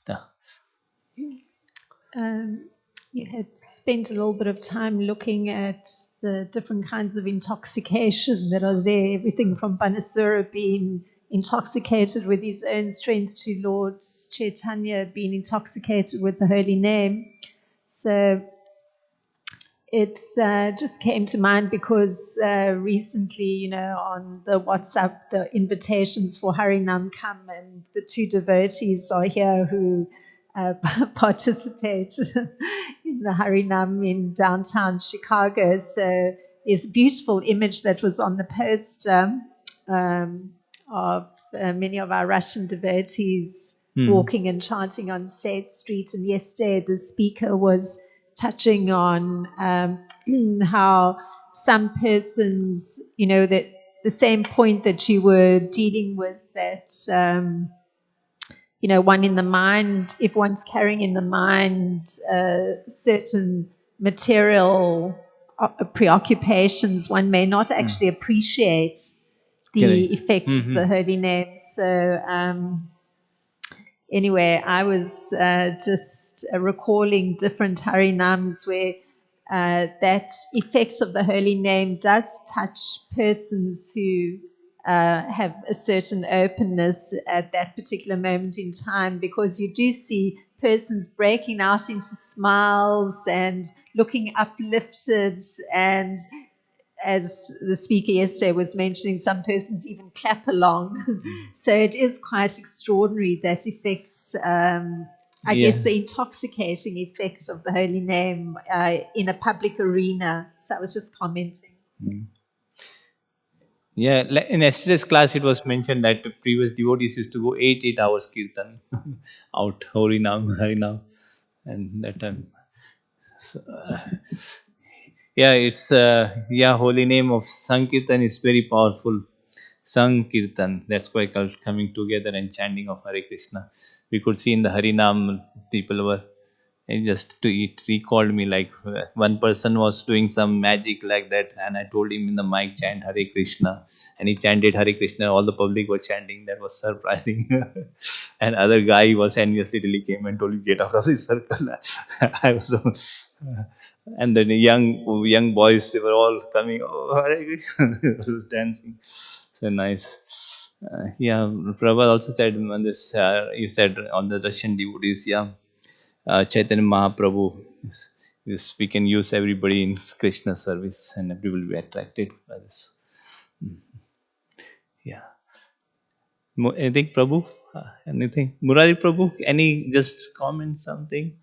Yeah. You had spent a little bit of time looking at the different kinds of intoxication that are there, everything from Banasura being intoxicated with his own strength to Lord Chaitanya being intoxicated with the holy name. So it's just came to mind because recently, on the WhatsApp, the invitations for Harinam come, and the two devotees are here who participate in the Harinam in downtown Chicago. So there's a beautiful image that was on the poster of many of our Russian devotees walking and chanting on State Street. And yesterday the speaker was touching on how some persons, that the same point that you were dealing with, that, one in the mind, if one's carrying in the mind certain material preoccupations, one may not actually appreciate the effect of the holy name. So, anyway, I was just recalling different Harinams where that effect of the holy name does touch persons who have a certain openness at that particular moment in time, because you do see persons breaking out into smiles and looking uplifted, and as the speaker yesterday was mentioning, some persons even clap along. So it is quite extraordinary, that effect, I guess the intoxicating effect of the holy name in a public arena. So I was just commenting. Yeah, in yesterday's class it was mentioned that the previous devotees used to go 8 hours kirtan out, Harinam, Harinam, and that time. So, yeah, it's yeah, holy name of Sankirtan is very powerful. Sankirtan, that's why called coming together and chanting of Hare Krishna. We could see in the Harinam people were, and just to it recalled me, like one person was doing some magic like that, and I told him in the mic, chant Hare Krishna, and he chanted Hare Krishna. All the public were chanting. That was surprising. And other guy was enviously really came and told you, get out of this circle. I was and then the young boys, they were all coming. Oh, Hare Krishna, was dancing. So nice. Yeah, Prabhupada also said on this. You said on the Russian devotees. Yeah, Chaitanya Mahaprabhu. Yes, we can use everybody in Krishna service, and everybody will be attracted by this. Yeah. Anything, Prabhu? Anything? Murari Prabhu? Any just comment something?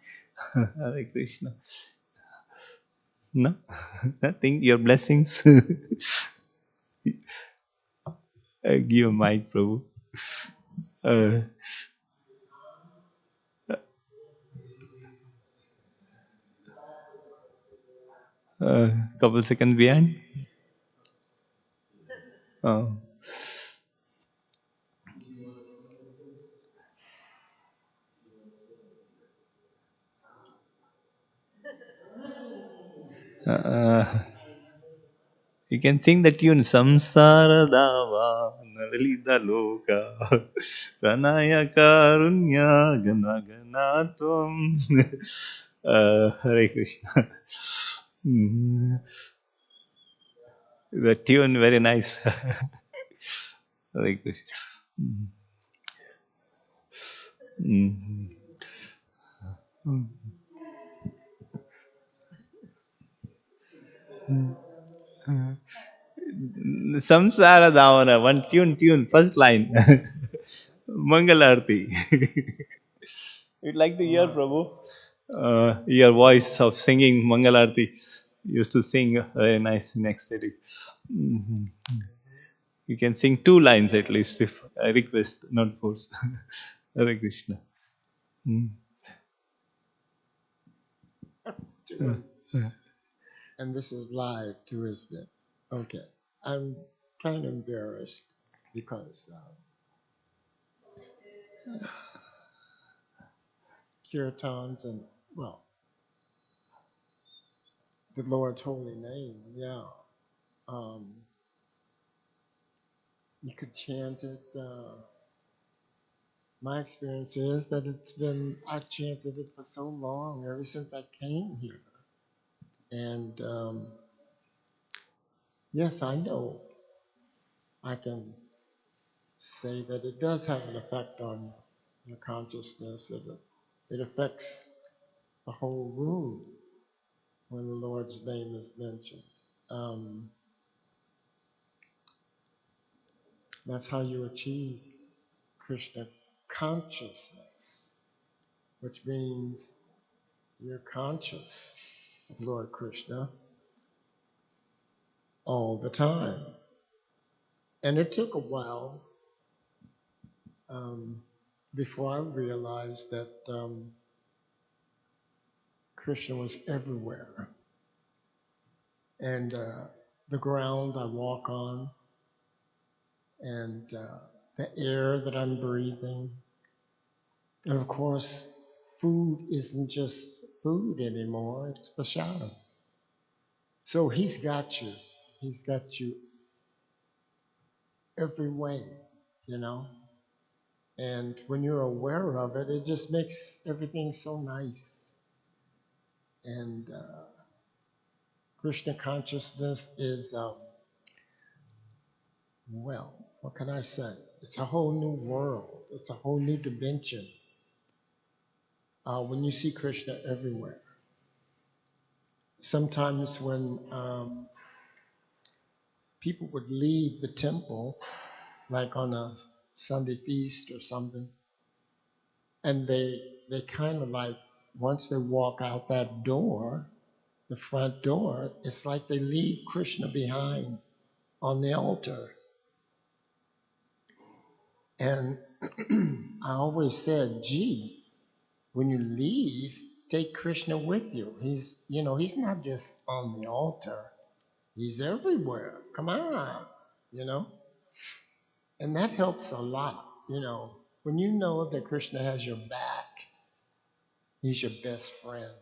Hare Krishna. No, nothing. Your blessings. Give a mic, Prabhu. Uh, couple seconds behind. Oh. Uh, you can sing the tune Samsara Dava Nalita Loka Pranaya Karunya Gana Gana Tvam. Hare Krishna. The tune very nice. Hare Krishna. Mm. Samsara Davana, one tune, first line. Mangalarti. You'd like to hear, Prabhu? Your voice of singing Mangalarti. Used to sing very nice in ecstatic. Mhm. You can sing 2 lines at least if I request, not force. Hare Krishna. Mm. And this is live too, isn't it? Okay. I'm kind of embarrassed because kirtans and, well, the Lord's holy name, yeah. Um, you could chant it. My experience is that I've chanted it for so long, ever since I came here. And yes, I know I can say that it does have an effect on your consciousness. It affects the whole room when the Lord's name is mentioned. That's how you achieve Krishna consciousness, which means you're conscious of Lord Krishna all the time. And it took a while before I realized that Krishna was everywhere. And the ground I walk on, and the air that I'm breathing. And of course, food isn't just food anymore, it's prasada. So he's got you. He's got you every way, you know? And when you're aware of it, it just makes everything so nice. And Krishna consciousness is, well, what can I say? It's a whole new world. It's a whole new dimension when you see Krishna everywhere. Sometimes when people would leave the temple, like on a Sunday feast or something, and they kind of like, once they walk out that door, the front door, it's like they leave Krishna behind on the altar. And I always said, gee, when you leave, take Krishna with you. He's not just on the altar. He's everywhere. Come on, you know? And that helps a lot, you know. When you know that Krishna has your back, he's your best friend.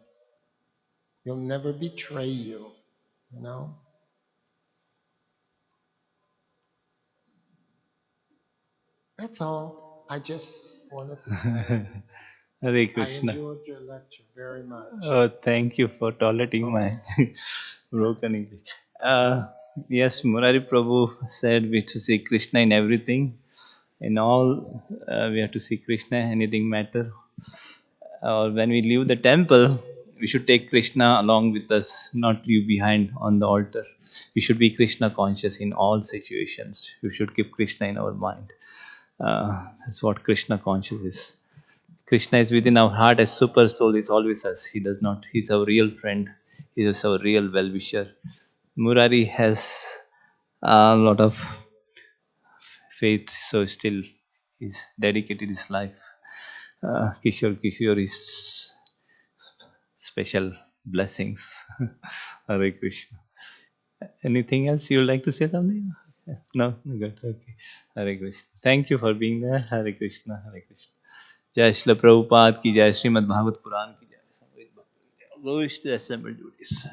He'll never betray you, you know. That's all. I just wanted to say Hare I Krishna. enjoyed your lecture very much. Oh, thank you for tolerating my broken English. Yes, Murari Prabhu said we to see Krishna in everything. In all, we have to see Krishna, anything matter. Or when we leave the temple, we should take Krishna along with us, not leave behind on the altar. We should be Krishna conscious in all situations. We should keep Krishna in our mind. That's what Krishna conscious is. Krishna is within our heart as super soul is always us. He does not, he's our real friend. He is our real well-wisher. Murari has a lot of faith, so still he's dedicated his life. Kishore is special blessings. Hare Krishna. Anything else you would like to say something? No? Good. Okay. Hare Krishna. Thank you for being there. Hare Krishna. Hare Krishna. Jai Shri Prabhupada ki Jai, Srimad Bhagavatam Puran ki Jai. Goes to assemble duties.